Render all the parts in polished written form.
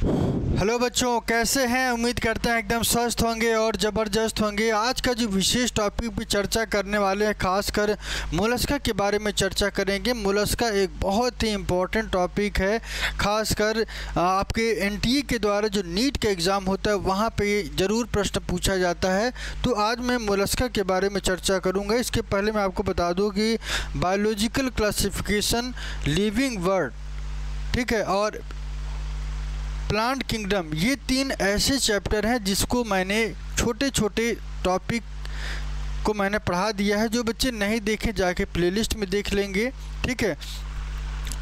Hello बच्चों, कैसे हैं? उम्मीद करते हैं एकदम स्वस्थ होंगे और ज़बरदस्त होंगे। आज का जो विशेष टॉपिक पे चर्चा करने वाले हैं, खासकर मोलस्का के बारे में चर्चा करेंगे। मोलस्का एक बहुत ही इम्पोर्टेंट टॉपिक है, खासकर आपके एनटीए के द्वारा जो नीट का एग्ज़ाम होता है वहाँ पे ज़रूर प्रश्न पूछा जाता है। तो आज मैं मोलस्का के बारे में चर्चा करूँगा। इसके पहले मैं आपको बता दूँ कि बायोलॉजिकल क्लासिफिकेशन, लिविंग वर्ड, ठीक है, और प्लांट किंगडम, ये 3 ऐसे चैप्टर हैं जिसको मैंने छोटे छोटे टॉपिक को मैंने पढ़ा दिया है। जो बच्चे नहीं देखें जाके प्लेलिस्ट में देख लेंगे, ठीक है।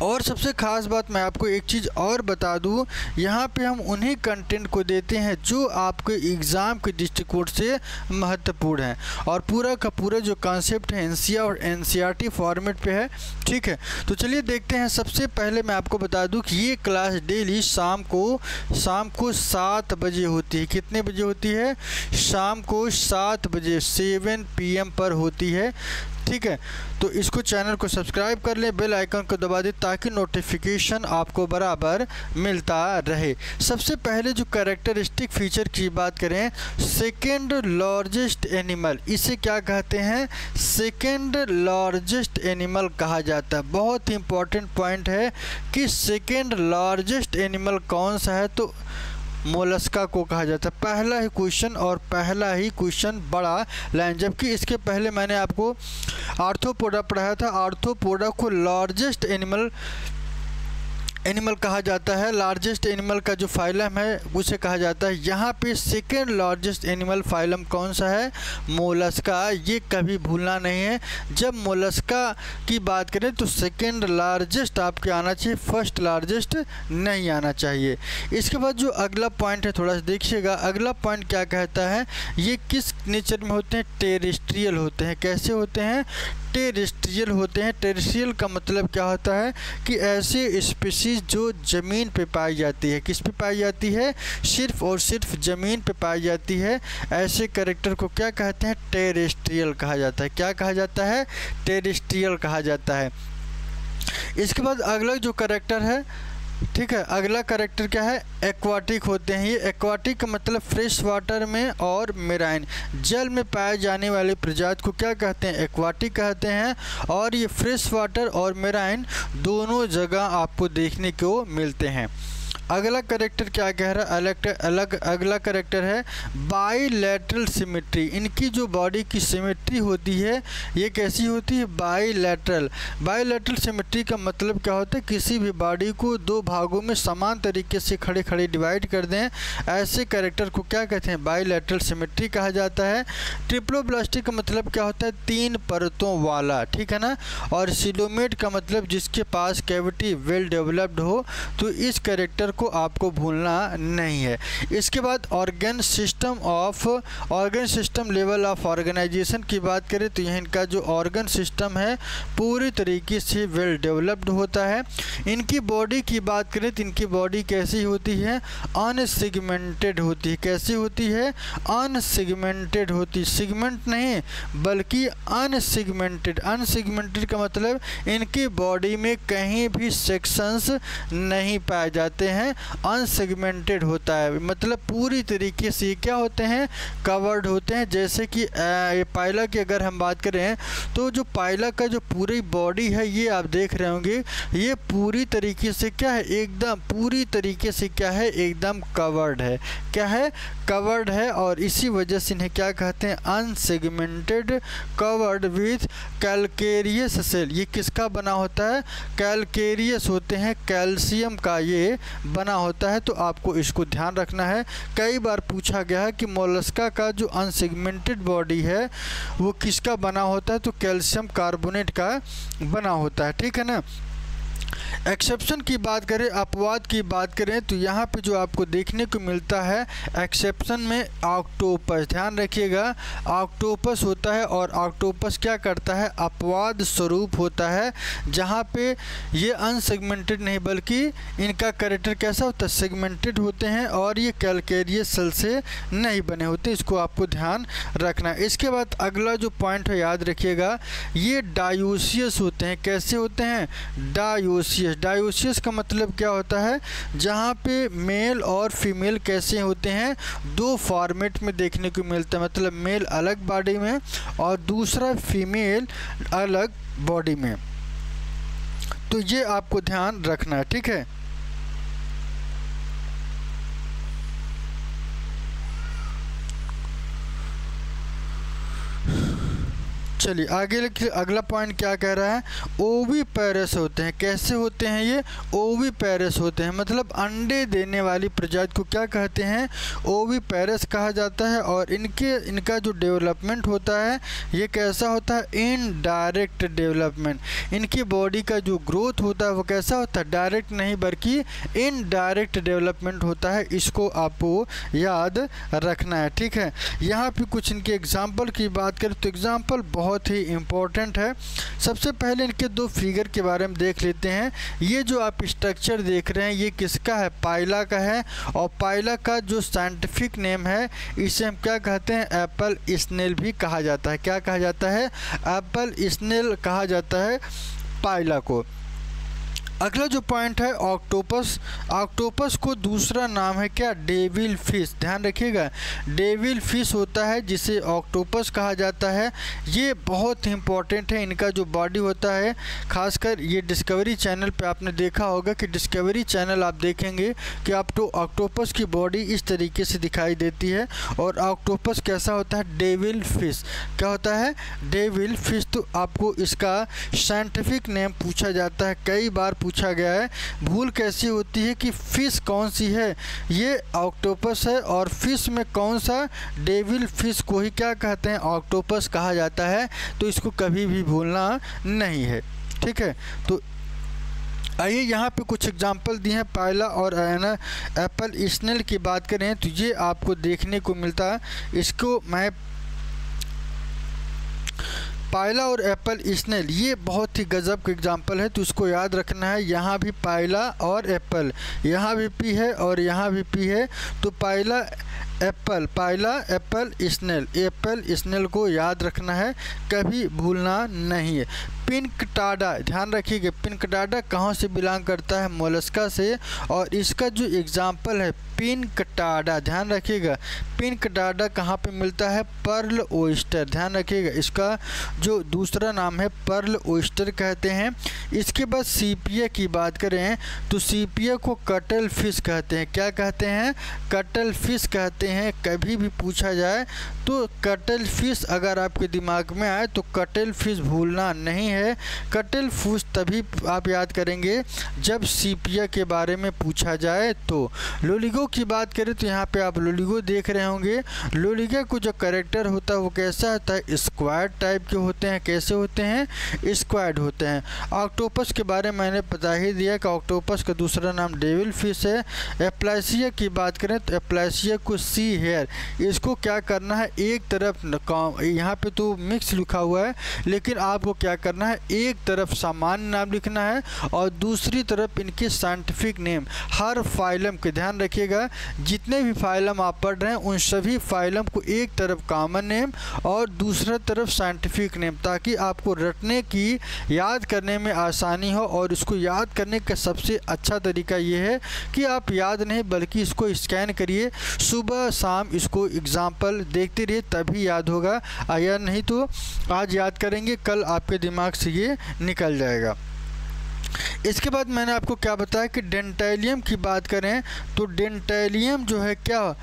और सबसे ख़ास बात मैं आपको एक चीज़ और बता दूं, यहाँ पे हम उन्हीं कंटेंट को देते हैं जो आपके एग्ज़ाम के दृष्टिकोण से महत्वपूर्ण है, और पूरा का पूरा जो कॉन्सेप्ट है एनसीईआरटी और एनसीईआरटी फॉर्मेट पे है, ठीक है। तो चलिए देखते हैं। सबसे पहले मैं आपको बता दूं कि ये क्लास डेली शाम को 7 बजे होती है। कितने बजे होती है? शाम को 7 बजे 7 PM पर होती है, ठीक है। तो इसको चैनल को सब्सक्राइब कर लें, बेल आइकन को दबा दें ताकि नोटिफिकेशन आपको बराबर मिलता रहे। सबसे पहले जो कैरेक्टरिस्टिक फीचर की बात करें, सेकेंड लार्जेस्ट एनिमल, इसे क्या कहते हैं? सेकेंड लार्जेस्ट एनिमल कहा जाता है। बहुत ही इंपॉर्टेंट पॉइंट है कि सेकेंड लार्जेस्ट एनिमल कौन सा है, तो मोलस्का को कहा जाता है। पहला ही क्वेश्चन, और पहला ही क्वेश्चन बड़ा लाइन। जबकि इसके पहले मैंने आपको आर्थ्रोपोडा पढ़ाया था। आर्थ्रोपोडा को लार्जेस्ट एनिमल कहा जाता है। लार्जेस्ट एनिमल का जो फाइलम है उसे कहा जाता है। यहाँ पे सेकेंड लार्जेस्ट एनिमल फाइलम कौन सा है? मोलस्का। ये कभी भूलना नहीं है। जब मोलस्का की बात करें तो सेकेंड लार्जेस्ट आपके आना चाहिए, फर्स्ट लार्जेस्ट नहीं आना चाहिए। इसके बाद जो अगला पॉइंट है, थोड़ा सा देखिएगा। अगला पॉइंट क्या कहता है? ये किस नेचर में होते हैं? टेरेस्ट्रियल होते हैं। कैसे होते हैं? टेरेस्ट्रियल होते हैं। टेरेस्ट्रियल का मतलब क्या होता है कि ऐसे स्पीशीज जो ज़मीन पे पाई जाती है। किस पे पाई जाती है? सिर्फ और सिर्फ ज़मीन पे पाई जाती है। ऐसे कैरेक्टर को क्या कहते हैं? टेरेस्ट्रियल कहा जाता है। क्या कहा जाता है? टेरेस्ट्रियल कहा जाता है। इसके बाद अगला जो कैरेक्टर है, ठीक है, अगला कैरेक्टर क्या है? एक्वाटिक होते हैं। ये एक्वाटिक का मतलब फ्रेश वाटर में और मेराइन, जल में पाए जाने वाले प्रजाति को क्या कहते हैं? एक्वाटिक कहते हैं। और ये फ्रेश वाटर और मेराइन दोनों जगह आपको देखने को मिलते हैं। अगला कैरेक्टर क्या कह रहा है? अगला कैरेक्टर है बाईलैटरल सिमेट्री। इनकी जो बॉडी की सिमेट्री होती है ये कैसी होती है? बाईलैटरल। बाईलैटरल सिमेट्री का मतलब क्या होता है? किसी भी बॉडी को 2 भागों में समान तरीके से खड़े खड़े डिवाइड कर दें, ऐसे कैरेक्टर को क्या कहते हैं? बाईलैटरल सिमेट्री कहा जाता है। ट्रिप्लोब्लास्टिक का मतलब क्या होता है? 3 परतों वाला, ठीक है ना। और सिलोमेट का मतलब जिसके पास कैविटी वेल डेवलप्ड हो। तो इस कैरेक्टर को आपको भूलना नहीं है। इसके बाद organ system level of organisation की बात करें तो यह इनका जो ऑर्गन सिस्टम है पूरी तरीके से वेल डेवलप्ड होता है। इनकी बॉडी की बात करें तो इनकी बॉडी कैसी होती है? अनसेगमेंटेड होती है। कैसी होती है? अनसेगमेंटेड होती, सिगमेंट नहीं बल्कि अनसेगमेंटेड। अनसेगमेंटेड का मतलब इनकी बॉडी में कहीं भी सेक्शंस नहीं पाए जाते हैं। अनसेगमेंटेड होता है मतलब पूरी तरीके से क्या होते हैं? कवर्ड होते हैं। जैसे कि ये पाइला की अगर हम बात करें तो जो पाइला का जो पूरी बॉडी है ये आप देख रहे होंगे, ये पूरी तरीके से क्या है? एकदम पूरी तरीके से क्या है? एकदम कवर्ड है। क्या है? कवर्ड है। और इसी वजह से इन्हें क्या कहते हैं? Unsegmented, covered with calcareous cell. ये किसका बना होता है? कैल्केरियस होते हैं, कैल्शियम का ये बना होता है। तो आपको इसको ध्यान रखना है। कई बार पूछा गया है कि मोलस्का का जो अनसेगमेंटेड बॉडी है वो किसका बना होता है? तो कैल्शियम कार्बोनेट का बना होता है, ठीक है ना। एक्सेप्शन की बात करें, अपवाद की बात करें तो यहाँ पे जो आपको देखने को मिलता है एक्सेप्शन में ऑक्टोपस, ध्यान रखिएगा ऑक्टोपस होता है। और ऑक्टोपस क्या करता है? अपवाद स्वरूप होता है, जहाँ पे ये अनसेगमेंटेड नहीं बल्कि इनका कैरेक्टर कैसा होता है? सेगमेंटेड होते हैं। और ये कैल्केरियस सेल से नहीं बने होते, इसको आपको ध्यान रखना है। इसके बाद अगला जो पॉइंट है याद रखिएगा, ये डायोसियस होते हैं। कैसे होते हैं? Dioecious dioecious. डायोसियस का मतलब क्या होता है, जहाँ पे मेल और फीमेल कैसे होते हैं, दो फॉर्मेट में देखने को मिलता है, मतलब मेल अलग बॉडी में और दूसरा फीमेल अलग बॉडी में। तो ये आपको ध्यान रखना है, ठीक है। चलिए आगे अगला पॉइंट क्या कह रहा है, ओविपेरस होते हैं। कैसे होते हैं ये, ओविपेरस होते हैं, मतलब अंडे देने वाली प्रजाति को क्या कहते हैं, ओविपेरस कहा जाता है। और इनका जो डेवलपमेंट होता है ये कैसा होता है, इनडायरेक्ट डेवलपमेंट। इनकी बॉडी का जो ग्रोथ होता है वो कैसा होता है, डायरेक्ट नहीं बल्कि इनडायरेक्ट डेवलपमेंट होता है। इसको आपको याद रखना है, ठीक है। यहाँ पे कुछ इनके एग्जाम्पल की बात करें तो एग्जाम्पल बहुत ही इम्पोर्टेंट है। सबसे पहले इनके दो फिगर के बारे में देख लेते हैं। ये जो आप स्ट्रक्चर देख रहे हैं ये किसका है, पाइला का है। और पाइला का जो साइंटिफिक नेम है इसे हम क्या कहते हैं, एप्पल स्नेल भी कहा जाता है। क्या कहा जाता है, एप्पल स्नेल कहा जाता है पाइला को। अगला जो पॉइंट है ऑक्टोपस। ऑक्टोपस को दूसरा नाम है क्या, डेविल फिश। ध्यान रखिएगा, डेविल फिश होता है जिसे ऑक्टोपस कहा जाता है। ये बहुत इंपॉर्टेंट है। इनका जो बॉडी होता है, खासकर ये डिस्कवरी चैनल पे आपने देखा होगा कि डिस्कवरी चैनल आप देखेंगे कि आपको ऑक्टोपस की बॉडी इस तरीके से दिखाई देती है। और ऑक्टोपस कैसा होता है, डेविल फिश। क्या होता है, डेविल फिश। तो आपको इसका साइंटिफिक नेम पूछा जाता है, कई बार पूछा गया है। भूल कैसी होती है कि फिश कौन सी है, ये ऑक्टोपस है, और फिश में कौन सा, डेविल फिश को ही क्या कहते हैं, ऑक्टोपस कहा जाता है। तो इसको कभी भी भूलना नहीं है, ठीक है। तो आइए यहाँ पे कुछ एग्जाम्पल दिए हैं पाइला और एप्पल स्नेल की बात करें तो ये आपको देखने को मिलता है। इसको मैं पाइला और एप्पल स्नेल ये बहुत ही गजब का एग्जाम्पल है, तो उसको याद रखना है। यहाँ भी पाइला और एप्पल, यहाँ भी पी है और यहाँ भी पी है। तो पाइला एप्पल, पाइला एप्पल स्नेल, एप्पल स्नेल को याद रखना है, कभी भूलना नहीं है। पिनकटाडा, ध्यान रखिएगा, पिनकटाडा कहाँ से बिलोंग करता है, मोलस्का से। और इसका जो एग्जाम्पल है पिनकटाडा, ध्यान रखिएगा, पिनकटाडा कहाँ पे मिलता है, पर्ल ओयस्टर। ध्यान रखिएगा, इसका जो दूसरा नाम है पर्ल ओयस्टर कहते हैं। इसके बाद सीपिया की बात करें तो सीपिया को कटल फिश कहते हैं। क्या कहते हैं, कटल फिश कहते हैं। कभी भी पूछा जाए तो कटल फिश अगर आपके दिमाग में आए तो कटल फिश भूलना नहीं है। कटल फिश तभी आप याद करेंगे जब सीपिया के बारे में पूछा जाए। तो लोलिगो की बात करें तो यहाँ पे आप लोलिगो देख रहे होंगे। लोलिगा को जो कैरेक्टर होता है वो कैसा होता है, स्क्वाड टाइप के होते हैं। कैसे होते हैं, स्क्वाड होते हैं। ऑक्टोपस के बारे में मैंने बता ही दिया कि ऑक्टोपस का दूसरा नाम डेविल फिश है। एप्लासिया की बात करें तो एप्लासिया को सी हेयर, इसको क्या करना है, एक तरफ यहाँ पे तो मिक्स लिखा हुआ है लेकिन आपको क्या करना है, एक तरफ सामान्य नाम लिखना है और दूसरी तरफ इनके साइंटिफिक नेम। हर फाइलम के ध्यान रखिएगा, जितने भी फाइलम आप पढ़ रहे हैं उन सभी फाइलम को एक तरफ कॉमन नेम और दूसरा तरफ साइंटिफिक नेम, ताकि आपको रटने की, याद करने में आसानी हो। और इसको याद करने का सबसे अच्छा तरीका ये है कि आप याद नहीं बल्कि इसको स्कैन करिए, सुबह शाम इसको एग्जाम्पल देखते रहिए, तभी याद होगा। या नहीं तो आज याद करेंगे कल आपके दिमाग से ये निकल जाएगा। इसके बाद मैंने आपको क्या बताया कि डेंटाइलियम की बात करें तो डेंटाइलियम जो है क्या,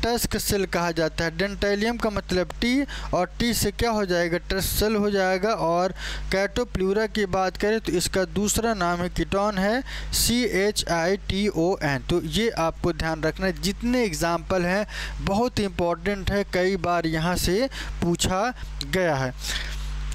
टस्क सेल कहा जाता है। डेंटाइलियम का मतलब टी, और टी से क्या हो जाएगा, टस्क सेल हो जाएगा। और कैटोप्ल्यूरा की बात करें तो इसका दूसरा नाम है कीटोन है, CHITON। तो ये आपको ध्यान रखना है। जितने एग्जाम्पल हैं बहुत इंपॉर्टेंट है, कई बार यहाँ से पूछा गया है।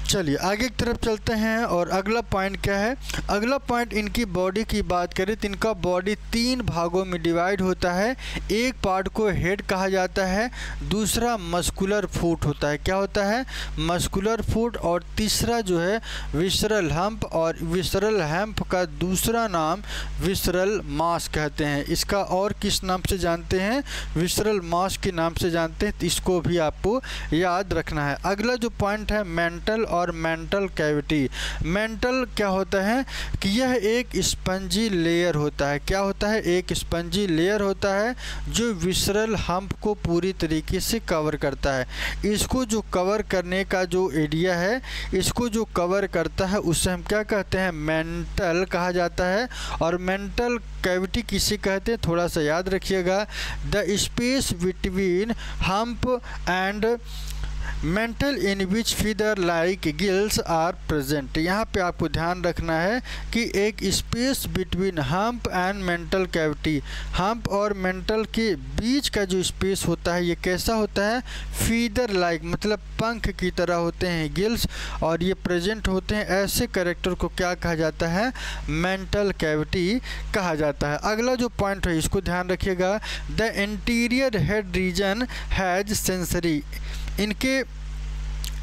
चलिए आगे की तरफ चलते हैं। और अगला पॉइंट क्या है, अगला पॉइंट इनकी बॉडी की बात करें तो इनका बॉडी 3 भागों में डिवाइड होता है। एक पार्ट को हेड कहा जाता है, दूसरा मस्कुलर फुट होता है। क्या होता है, मस्कुलर फुट। और तीसरा जो है विसरल हम्प, और विसरल हम्प का दूसरा नाम विसरल मास कहते हैं। इसका और किस नाम से जानते हैं, विसरल मास के नाम से जानते हैं। तो इसको भी आपको याद रखना है। अगला जो पॉइंट है मेंटल और और मेंटल कैविटी। मेंटल क्या होता है कि यह एक स्पंजी लेयर होता है। क्या होता है? एक स्पंजी लेयर होता है जो विसरल हम्प को पूरी तरीके से कवर करता है। इसको जो कवर करने का जो एरिया है, इसको जो कवर करता है उसे हम क्या कहते हैं? मेंटल कहा जाता है। और मेंटल कैविटी किसे कहते हैं? थोड़ा सा याद रखिएगा, the space between hump and mantle in which feather like gills are present. यहाँ पे आपको ध्यान रखना है कि एक space between hump and mantle cavity, hump और मेंटल के बीच का जो स्पेस होता है ये कैसा होता है? फीदर लाइक मतलब पंख की तरह होते हैं गिल्स, और ये प्रेजेंट होते हैं। ऐसे कैरेक्टर को क्या कहा जाता है? मेंटल कैविटी कहा जाता है। अगला जो पॉइंट है इसको ध्यान रखिएगा, the interior head region has sensory.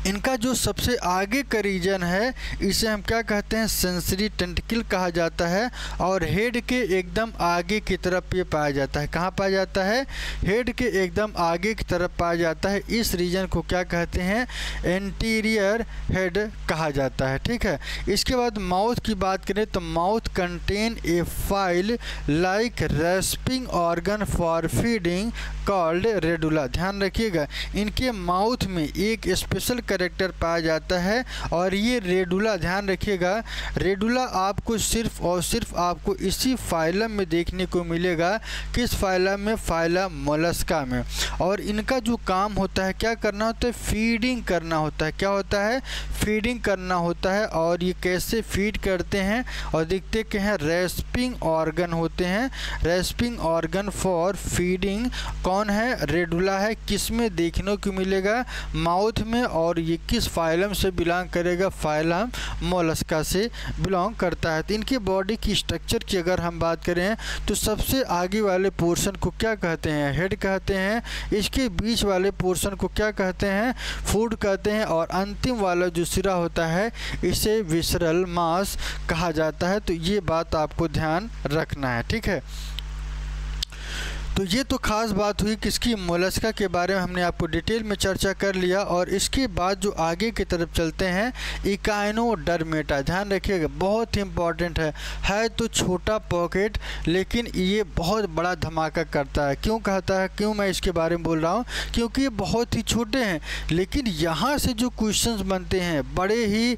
इनका जो सबसे आगे का रीजन है इसे हम क्या कहते हैं? सेंसरी टेंटिकल कहा जाता है। और हेड के एकदम आगे की तरफ ये पाया जाता है। कहाँ पाया जाता है? हेड के एकदम आगे की तरफ पाया जाता है। इस रीजन को क्या कहते हैं? एंटीरियर हेड कहा जाता है। ठीक है। इसके बाद माउथ की बात करें तो mouth contain a file like respiring organ for feeding called radula. ध्यान रखिएगा, इनके माउथ में एक स्पेशल कैरेक्टर पाया जाता है और ये रेडुला, ध्यान रखिएगा, रेडुला आपको सिर्फ और सिर्फ आपको इसी फाइलम में देखने को मिलेगा। किस फाइलम में? फाइलम मोलस्का में। और इनका जो काम होता है, क्या करना होता है? फीडिंग करना होता है। क्या होता है? फीडिंग करना होता है। और ये कैसे फीड करते हैं? और देखते कि हैं रेस्पिंग ऑर्गन होते हैं। रेस्पिंग ऑर्गन फॉर फीडिंग कौन है? रेडुला है। किस में देखने को मिलेगा? माउथ में। और ये किस फाइलम से बिलोंग करेगा? फाइलम मोलस्का से बिलोंग करता है। तो इनके बॉडी की स्ट्रक्चर की अगर हम बात करें तो सबसे आगे वाले पोर्शन को क्या कहते हैं? हेड कहते हैं। इसके बीच वाले पोर्शन को क्या कहते हैं? फूड कहते हैं। और अंतिम वाला जो सिरा होता है इसे विसरल मास कहा जाता है। तो ये बात आपको ध्यान रखना है। ठीक है। तो ये तो खास बात हुई किसकी? मोलस्का के बारे में हमने आपको डिटेल में चर्चा कर लिया। और इसके बाद जो आगे की तरफ चलते हैं, इकाइनोडर्मेटा। ध्यान रखिएगा, बहुत ही इम्पॉर्टेंट है तो छोटा पॉकेट लेकिन ये बहुत बड़ा धमाका करता है। क्यों कहता है? क्यों मैं इसके बारे में बोल रहा हूँ? क्योंकि ये बहुत ही छोटे हैं लेकिन यहाँ से जो क्वेश्चंस बनते हैं बड़े ही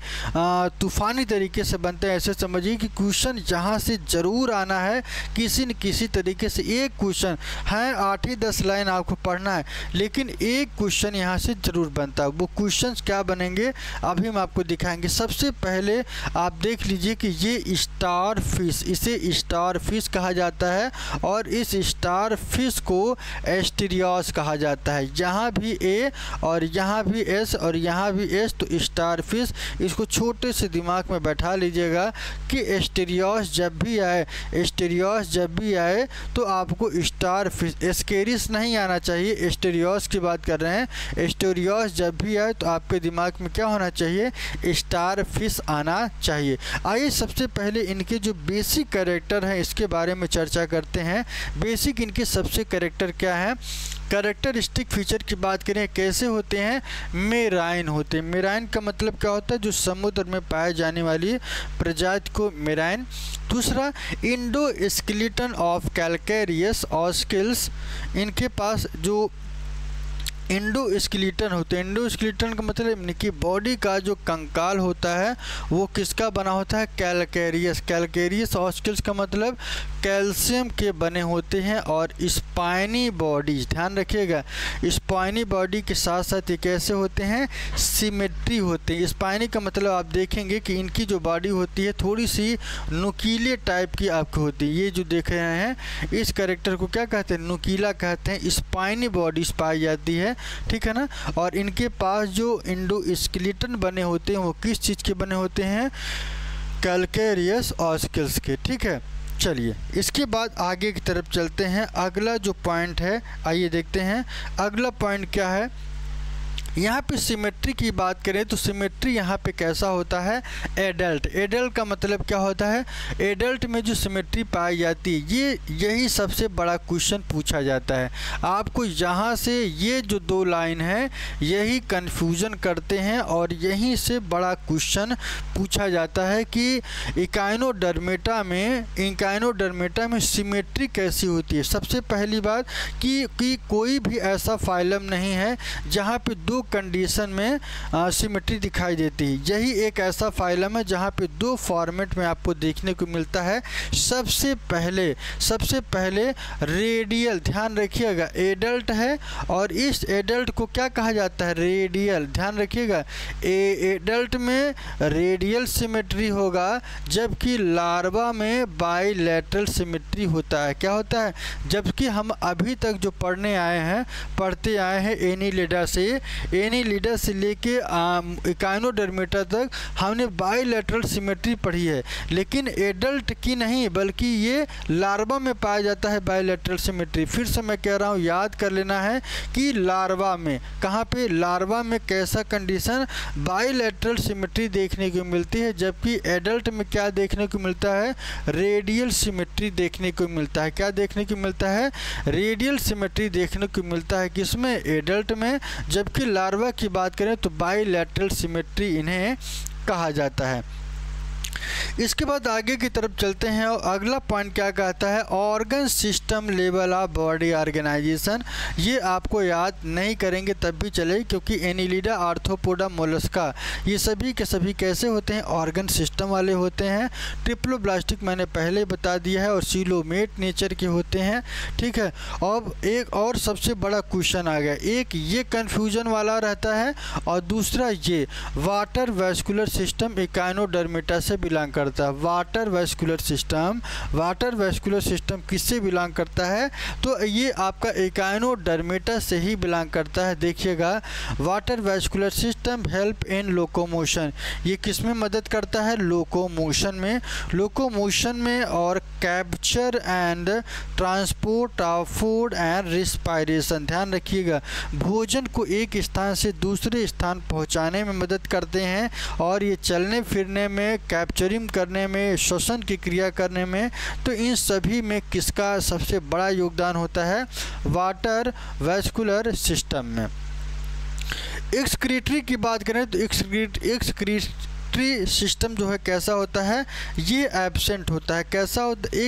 तूफ़ानी तरीके से बनते हैं। ऐसे समझिए कि क्वेश्चन यहाँ से ज़रूर आना है, किसी न किसी तरीके से। एक क्वेश्चन है, 8 ही 10 लाइन आपको पढ़ना है लेकिन एक क्वेश्चन यहाँ से ज़रूर बनता है। वो क्वेश्चंस क्या बनेंगे अभी हम आपको दिखाएंगे। सबसे पहले आप देख लीजिए कि ये स्टार फिश, इसे स्टार फिश कहा जाता है। और इस स्टार फिश को एस्टेरियास कहा जाता है। यहाँ भी ए और यहाँ भी एस और यहाँ भी एस, तो स्टार फिश। इसको छोटे से दिमाग में बैठा लीजिएगा कि एस्टेरियास जब भी आए, एस्टेरियास जब भी आए तो आपको स्टार फिश, एस्केरिस नहीं आना चाहिए, एस्टेरियास की बात कर रहे हैं। एस्टेरियास जब भी आए तो आपके दिमाग में क्या होना चाहिए? स्टार फिश आना चाहिए। आइए सबसे पहले इनके जो बेसिक कैरेक्टर हैं इसके बारे में चर्चा करते हैं। बेसिक इनके सबसे कैरेक्टर क्या है? कैरेक्टरिस्टिक फीचर की बात करें कैसे होते हैं? मेराइन होते हैं। मेराइन का मतलब क्या होता है? जो समुद्र में पाए जाने वाली प्रजाति को मेराइन। दूसरा, इंडोस्केलेटन ऑफ कैलकेरियस ऑस्किल्स। इनके पास जो इंडोस्केलेटन होते हैं, इंडोस्केलेटन का मतलब इनकी बॉडी का जो कंकाल होता है वो किसका बना होता है? कैलकेरियस। कैलकेरियस ऑस्किल्स का मतलब कैल्शियम के बने होते हैं। और स्पाइनी बॉडी, ध्यान रखिएगा, स्पाइनी बॉडी के साथ साथ ये कैसे होते हैं? सिमेट्री होते हैं। स्पाइनी का मतलब आप देखेंगे कि इनकी जो बॉडी होती है थोड़ी सी नुकीले टाइप की आपको होती है। ये जो देख रहे हैं इस कैरेक्टर को क्या कहते हैं? नुकीला कहते हैं। स्पाइनी बॉडी पाई जाती है। ठीक है ना। और इनके पास जो इंडोस्केलेटन बने होते हैं वो किस चीज़ के बने होते हैं? कैलकेरियस ऑस्किल्स के। ठीक है। चलिए इसके बाद आगे की तरफ चलते हैं। अगला जो पॉइंट है आइए देखते हैं। अगला पॉइंट क्या है? यहाँ पे सिमेट्री की बात करें तो सिमेट्री यहाँ पे कैसा होता है, एडल्ट। एडल्ट का मतलब क्या होता है, एडल्ट में जो सिमेट्री पाई जाती है यही सबसे बड़ा क्वेश्चन पूछा जाता है। आपको यहाँ से ये जो दो लाइन है यही कन्फ्यूज़न करते हैं और यहीं से बड़ा क्वेश्चन पूछा जाता है कि इकाइनोडर्मेटा में सिमेट्री कैसी होती है। सबसे पहली बात कि कोई भी ऐसा फाइलम नहीं है जहाँ पे दो कंडीशन में सिमेट्री दिखाई देती है। यही एक ऐसा फाइलम है जहाँ पे दो फॉर्मेट में आपको देखने को मिलता है। सबसे पहले रेडियल, ध्यान रखिएगा, एडल्ट है और इस एडल्ट को क्या कहा जाता है, रेडियल। ध्यान रखिएगा, एडल्ट में रेडियल सिमेट्री होगा जबकि लार्वा में बाइलैटरल सिमेट्री होता है। क्या होता है, जबकि हम अभी तक जो पढ़ते आए हैं एनीलिडा से लेके इकाइनोडर्मेटा तक हमने बाइलैटरल सिमेट्री पढ़ी है, लेकिन एडल्ट की नहीं बल्कि ये लार्वा में पाया जाता है बाइलैटरल सिमेट्री। फिर से मैं कह रहा हूँ, याद कर लेना है कि लार्वा में, कहाँ पे, लार्वा में कैसा कंडीशन, बाइलैटरल सिमेट्री देखने को मिलती है, जबकि एडल्ट में क्या देखने को मिलता है, रेडियल सिमेट्री देखने को मिलता है। क्या देखने को मिलता है, रेडियल सिमेट्री देखने को मिलता है किसमें, एडल्ट में। जबकि लार्वा की बात करें तो बाइलैटरल सिमेट्री इन्हें कहा जाता है। इसके बाद आगे की तरफ चलते हैं और अगला पॉइंट क्या कहता है, organ system level of body organisation. ये आपको याद नहीं करेंगे तब भी चले, क्योंकि एनीलिडा, आर्थ्रोपोडा, मोलस्का ये सभी के सभी कैसे होते हैं, ऑर्गन सिस्टम वाले होते हैं। ट्रिप्लोब्लास्टिक मैंने पहले बता दिया है और सीलोमेट नेचर के होते हैं। ठीक है, अब एक और सबसे बड़ा क्वेश्चन आ गया, एक ये कन्फ्यूजन वाला रहता है और दूसरा ये वाटर वैस्कुलर सिस्टम इकाइनोडर्मेटा से बिलोंग करता है। वाटर वैस्कुलर सिस्टम किससे बिलोंग करता है, तो ये आपका इकाइनोडर्मेटा से ही बिलोंग करता है। देखिएगा, water vascular system help in locomotion, ये किस में मदद करता है, लोकोमोशन में और capture and transport of food and respiration. ध्यान रखिएगा, भोजन को एक स्थान से दूसरे स्थान पहुंचाने में मदद करते हैं और ये चलने फिरने में, कैप्चरिंग करने में, श्वसन की क्रिया करने में। तो इन सभी में किसका सबसे बड़ा योगदान होता है, वाटर वैस्कुलर सिस्टम में। एक्सक्रीटरी की बात करें तो एक्सक्रीटरी सिस्टम जो है कैसा होता है, ये एब्सेंट होता है। कैसा होता है,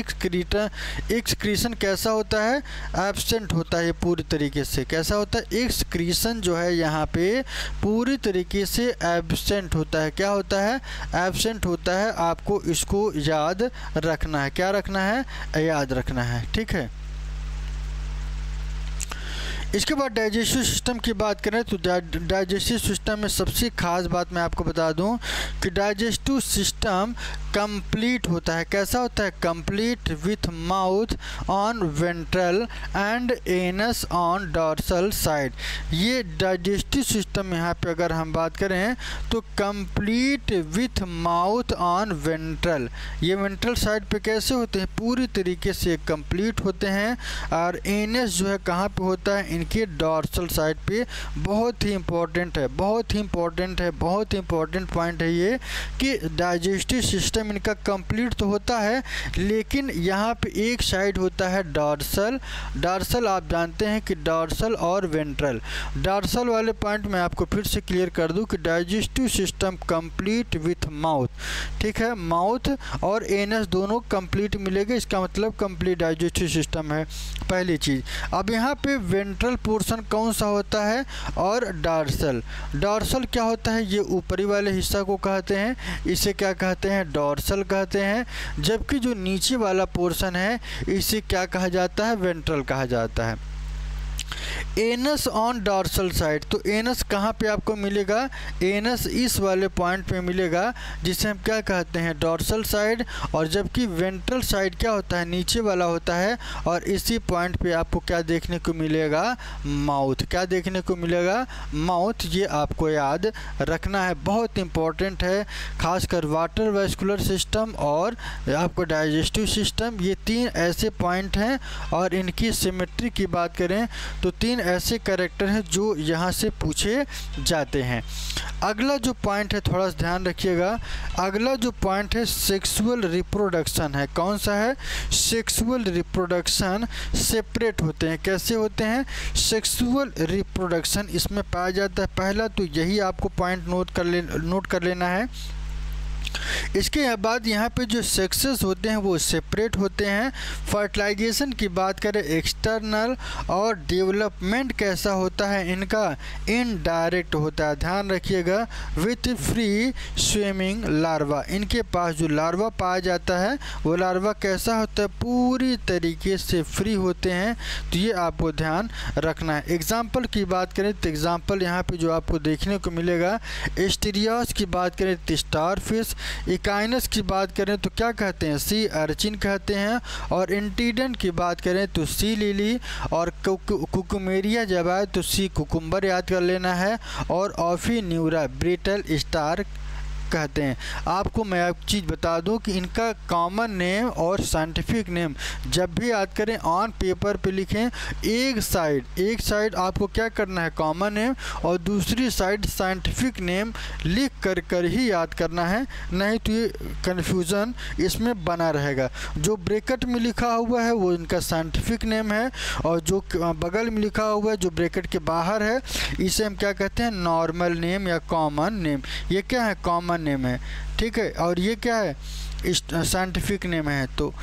एक्सक्रीशन कैसा होता है, एब्सेंट होता है। ये पूरी तरीके से कैसा होता है, एक्सक्रीशन जो है यहाँ पे पूरी तरीके से एब्सेंट होता है। क्या होता है, एब्सेंट होता है। आपको इसको याद रखना है। क्या रखना है, याद रखना है। ठीक है, इसके बाद डाइजेस्टिव सिस्टम की बात करें तो डाइजेस्टिव सिस्टम में सबसे खास बात मैं आपको बता दूं कि डाइजेस्टिव सिस्टम कंप्लीट होता है। कैसा होता है, complete with mouth on ventral and anus on dorsal side. ये डाइजेस्टिव सिस्टम यहाँ पे अगर हम बात करें तो complete with mouth on ventral, ये वेंट्रल साइड पे कैसे होते हैं, पूरी तरीके से कंप्लीट होते हैं। और एनस जो है कहाँ पे होता है, इनके डॉर्सल साइड पे। बहुत ही इंपॉर्टेंट पॉइंट है ये कि डाइजेस्टिव सिस्टम इनका कंप्लीट तो होता है, लेकिन यहाँ पे एक साइड होता है डॉर्सल। आप जानते हैं कि डॉर्सल और वेंट्रल। डॉर्सल वाले पॉइंट मैं आपको फिर से क्लियर कर दूं कि digestive system complete with mouth. ठीक है, माउथ और एनस दोनों कंप्लीट मिलेगा, इसका मतलब कंप्लीट डाइजेस्टिव सिस्टम है, पहली चीज़। अब यहाँ पे वेंट्रल पोर्शन कौन सा होता है, और डॉर्सल क्या होता है, ये ऊपरी वाले हिस्सा को कहते हैं, इसे क्या कहते हैं, डॉर्सल कहते हैं। जबकि जो नीचे वाला पोर्शन है इसे क्या कहा जाता है, वेंट्रल कहा जाता है। एनस ऑन डॉर्सल साइड, तो एनस कहाँ पे आपको मिलेगा, एनस इस वाले पॉइंट पे मिलेगा जिसे हम क्या कहते हैं, डॉर्सल साइड। और जबकि वेंट्रल साइड क्या होता है, नीचे वाला होता है। और इसी पॉइंट पे आपको क्या देखने को मिलेगा, माउथ। क्या देखने को मिलेगा, माउथ। ये आपको याद रखना है, बहुत इंपॉर्टेंट है, खासकर वाटर वैस्कुलर सिस्टम और आपको डाइजेस्टिव सिस्टम। ये तीन ऐसे पॉइंट हैं और इनकी सिमेट्री की बात करें तो तीन ऐसे कैरेक्टर हैं जो यहाँ से पूछे जाते हैं। अगला जो पॉइंट है, थोड़ा सा ध्यान रखिएगा, अगला जो पॉइंट है सेक्सुअल रिप्रोडक्शन है। कौन सा है? सेक्सुअल रिप्रोडक्शन सेपरेट होते हैं। कैसे होते हैं? सेक्सुअल रिप्रोडक्शन इसमें पाया जाता है। पहला तो यही आपको पॉइंट नोट कर लेना है। इसके बाद यहाँ पे जो सेक्सेस होते हैं वो सेपरेट होते हैं। फर्टिलाइजेशन की बात करें एक्सटर्नल, और डेवलपमेंट कैसा होता है इनका? इनडायरेक्ट होता है। ध्यान रखिएगा, विथ फ्री स्विमिंग लार्वा। इनके पास जो लार्वा पाया जाता है वो लार्वा कैसा होता है? पूरी तरीके से फ्री होते हैं। तो ये आपको ध्यान रखना है। एग्जाम्पल की बात करें तो एग्जाम्पल यहाँ पे जो आपको देखने को मिलेगा, एस्टेरियास की बात करें तो स्टार फिश, इकाइनस की बात करें तो क्या कहते हैं? सी अर्चिन कहते हैं, और एंटीडेंट की बात करें तो सी लिली, और कुकुमेरिया जब आए तो सी कुकुम्बर याद कर लेना है, और ऑफिन्यूरा ब्रिटल स्टार कहते हैं। आपको मैं एक चीज़ बता दूं कि इनका कॉमन नेम और साइंटिफिक नेम जब भी याद करें ऑन पेपर पे लिखें। एक साइड आपको क्या करना है? कॉमन नेम, और दूसरी साइड साइंटिफिक नेम लिख कर ही याद करना है, नहीं तो ये कन्फ्यूज़न इसमें बना रहेगा। जो ब्रैकेट में लिखा हुआ है वो इनका साइंटिफिक नेम है, और जो बगल में लिखा हुआ है जो ब्रैकेट के बाहर है इसे हम क्या कहते हैं? नॉर्मल नेम या कॉमन नेम। ये क्या है? कॉमन नेम है, ठीक है। और ये क्या है? साइंटिफिक नेम है। तो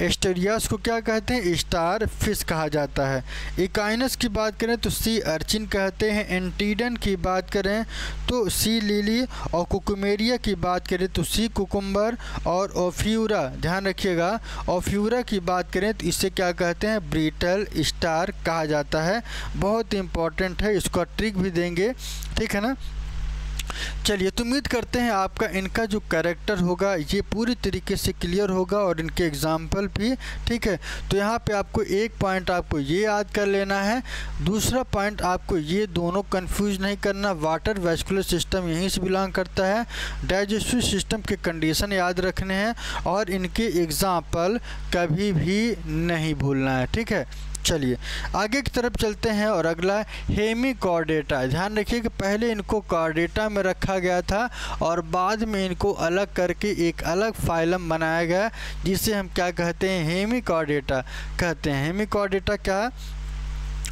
एस्टेरियास को क्या कहते हैं? स्टार फिश कहा जाता है। इकाइनस की बात करें तो सी अर्चिन कहते हैं। एंटीडेंट की बात करें तो सी लिली, और कुकुमेरिया की बात करें तो सी कुकुम्बर, और ओफ्यूरा, ध्यान रखिएगा, ओफ्यूरा की बात करें तो इसे क्या कहते हैं? ब्रिटल स्टार कहा जाता है। बहुत इंपॉर्टेंट है, इसको ट्रिक भी देंगे, ठीक है ना। चलिए, तो उम्मीद करते हैं आपका इनका जो कैरेक्टर होगा ये पूरी तरीके से क्लियर होगा, और इनके एग्जाम्पल भी, ठीक है। तो यहाँ पे आपको एक पॉइंट आपको ये याद कर लेना है। दूसरा पॉइंट आपको ये दोनों कंफ्यूज नहीं करना। वाटर वैस्कुलर सिस्टम यहीं से बिलोंग करता है। डाइजेस्टिव सिस्टम के कंडीशन याद रखने हैं, और इनके एग्जाम्पल कभी भी नहीं भूलना है, ठीक है। चलिए आगे की तरफ चलते हैं, और अगला हेमिकॉर्डेटा। ध्यान रखिए कि पहले इनको कॉर्डेटा में रखा गया था, और बाद में इनको अलग करके एक अलग फाइलम बनाया गया, जिसे हम क्या कहते हैं? हेमिकॉर्डेटा कहते हैं। हेमिकॉर्डेटा क्या?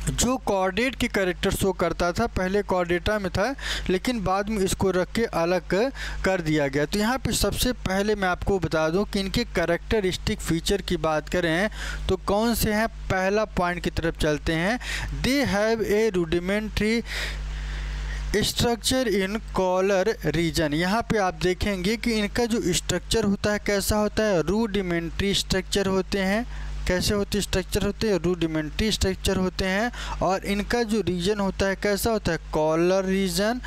जो कॉर्डेट के कैरेक्टर शो करता था, पहले कॉर्डेटा में था, लेकिन बाद में इसको रख के अलग कर दिया गया। तो यहाँ पे सबसे पहले मैं आपको बता दूं कि इनके कैरेक्टरिस्टिक फीचर की बात करें तो कौन से हैं। पहला पॉइंट की तरफ चलते हैं। They have a rudimentary structure in collar region. यहाँ पे आप देखेंगे कि इनका जो स्ट्रक्चर होता है कैसा होता है? रूडिमेंट्री स्ट्रक्चर होते हैं। कैसे होते स्ट्रक्चर होते हैं? रूडिमेंट्री स्ट्रक्चर होते हैं। और इनका जो रीजन होता है कैसा होता है? Collar region.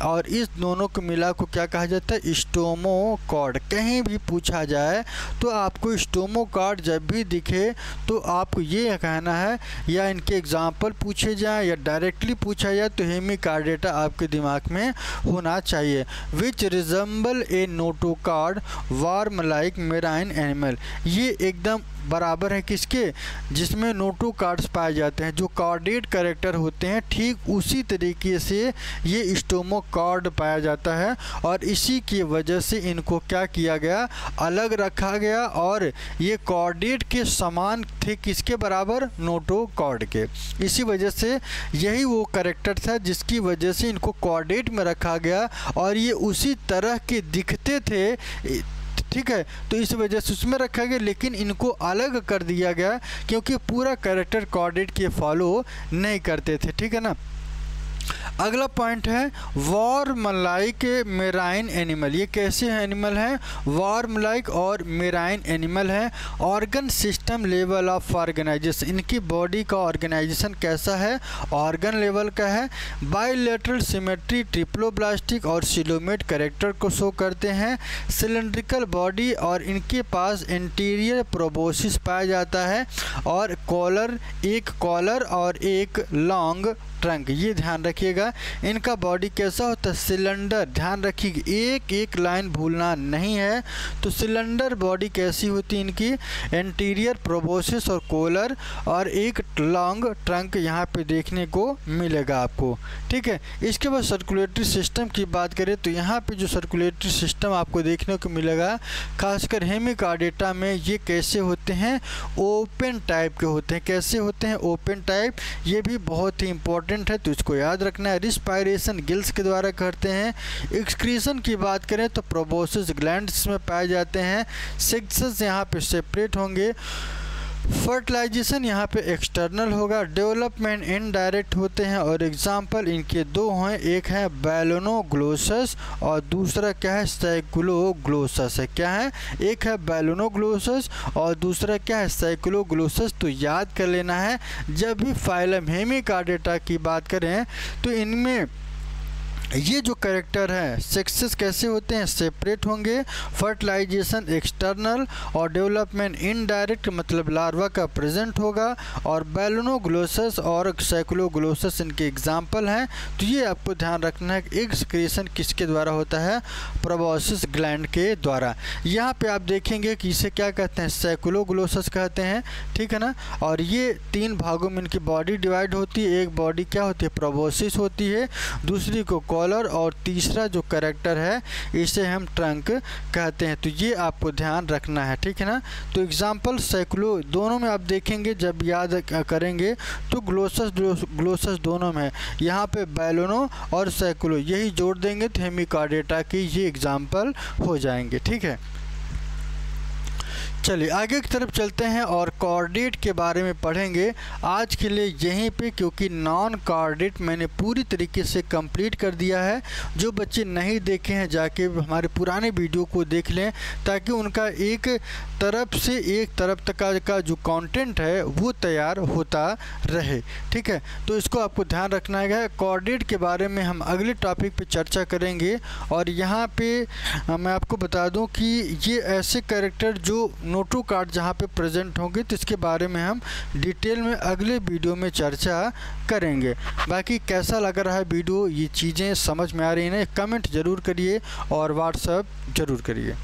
और इस दोनों को मिला को क्या कहा जाता है? स्टोमोकॉर्ड। कहीं भी पूछा जाए तो आपको स्टोमोकॉर्ड जब भी दिखे तो आपको ये कहना है, या इनके एग्जाम्पल पूछे जाए या डायरेक्टली पूछा जाए तो हेमिकॉर्डेटा आपके दिमाग में होना चाहिए। Which resemble a notochord worm like marine animal. ये एकदम बराबर है किसके? जिसमें नोटोकॉर्ड्स पाए जाते हैं, जो कॉर्डेट कैरेक्टर होते हैं, ठीक उसी तरीके से ये स्टोमोकॉर्ड पाया जाता है। और इसी की वजह से इनको क्या किया गया? अलग रखा गया। और ये कॉर्डेट के समान थे, किसके बराबर? नोटोकॉर्ड के। इसी वजह से यही वो कैरेक्टर था जिसकी वजह से इनको कॉर्डेट में रखा गया, और ये उसी तरह के दिखते थे, ठीक है। तो इस वजह से उसमें रखा गया, लेकिन इनको अलग कर दिया गया क्योंकि पूरा कैरेक्टर कॉर्डेट के फॉलो नहीं करते थे, ठीक है ना। अगला पॉइंट है वार्म लाइक मेराइन एनिमल। ये कैसे एनिमल हैं? वार्म लाइक और मेराइन एनिमल है। Organ system level of organisation. इनकी बॉडी का ऑर्गेनाइजेशन कैसा है? ऑर्गन लेवल का है। बाइलेटरल सिमेट्री, ट्रिप्लोब्लास्टिक और सिलोमेट कैरेक्टर को शो करते हैं। सिलेंड्रिकल बॉडी, और इनके पास इंटीरियर प्रोबोसिस पाया जाता है। और कॉलर, एक कॉलर और एक लॉन्ग ट्रंक, ये ध्यान रखिएगा। इनका बॉडी कैसा होता है, सिलेंडर, ध्यान रखिएगा, एक एक लाइन भूलना नहीं है। तो सिलेंडर बॉडी कैसी होती है इनकी, एंटीरियर प्रोबोसिस और कोलर, और एक लॉन्ग ट्रंक यहाँ पे देखने को मिलेगा आपको, ठीक है। इसके बाद सर्कुलेटरी सिस्टम की बात करें तो यहाँ पे जो सर्कुलेटरी सिस्टम आपको देखने को मिलेगा, खासकर हेमिकार्डियटा में, ये कैसे होते हैं, ओपन टाइप के होते हैं। कैसे होते हैं, ओपन टाइप, ये भी बहुत ही इंपॉर्टेंट है, तो इसको याद रखना है। रिस्पायरेशन गिल्स के द्वारा करते हैं। एक्सक्रीशन की बात करें तो प्रोबोसिस ग्लैंड्स में पाए जाते हैं। सेक्सेस यहाँ पे सेपरेट होंगे। फर्टिलाइजेशन यहाँ पे एक्सटर्नल होगा। डेवलपमेंट इनडायरेक्ट होते हैं, और एग्जाम्पल इनके दो हैं, एक है बैलोनोग्लोसस और दूसरा क्या है, साइक्लोग्लोसस है। क्या है, एक है बैलोनोग्लोसस और दूसरा क्या है, साइक्लोग्लोसस। तो याद कर लेना है, जब भी फाइलम हेमिकार्डियटा की बात करें तो इनमें ये जो कैरेक्टर है, सेक्सेस कैसे होते हैं, सेपरेट होंगे। फर्टिलाइजेशन एक्सटर्नल और डेवलपमेंट इनडायरेक्ट, मतलब लार्वा का प्रेजेंट होगा। और बैलोनोग्लोसस और साइक्लोग्लोसस इनके एग्जाम्पल हैं। तो ये आपको ध्यान रखना है कि एक्सक्रीशन किसके द्वारा होता है, प्रोबोसिस ग्लैंड के द्वारा। यहाँ पे आप देखेंगे कि इसे क्या कहते हैं, साइक्लोग्लोसस कहते हैं, ठीक है ना। और ये तीन भागों में इनकी बॉडी डिवाइड होती है। एक बॉडी क्या होती है, प्रोबोसिस होती है, दूसरी को कॉलर, और तीसरा जो कैरेक्टर है इसे हम ट्रंक कहते हैं। तो ये आपको ध्यान रखना है, ठीक है ना। तो एग्जाम्पल साइक्लो दोनों में आप देखेंगे, जब याद करेंगे तो ग्लोसस दोनों में है। यहाँ पे बैलोनो और साइक्लो यही जोड़ देंगे तो हेमिकार्डियटा की ये एग्जाम्पल हो जाएंगे, ठीक है। चलिए आगे की तरफ चलते हैं और कॉर्डेट के बारे में पढ़ेंगे। आज के लिए यहीं पे, क्योंकि नॉन कॉर्डेट मैंने पूरी तरीके से कंप्लीट कर दिया है। जो बच्चे नहीं देखे हैं जाके हमारे पुराने वीडियो को देख लें, ताकि उनका एक तरफ से एक तरफ तक का जो कंटेंट है वो तैयार होता रहे, ठीक है। तो इसको आपको ध्यान रखना है। कॉर्डेट के बारे में हम अगले टॉपिक पे चर्चा करेंगे। और यहाँ पे मैं आपको बता दूँ कि ये ऐसे कैरेक्टर जो नोटो कार्ड जहाँ पे प्रेजेंट होंगे, तो इसके बारे में हम डिटेल में अगले वीडियो में चर्चा करेंगे। बाकी कैसा लग रहा है वीडियो, ये चीज़ें समझ में आ रही हैं, कमेंट ज़रूर करिए और व्हाट्सएप ज़रूर करिए।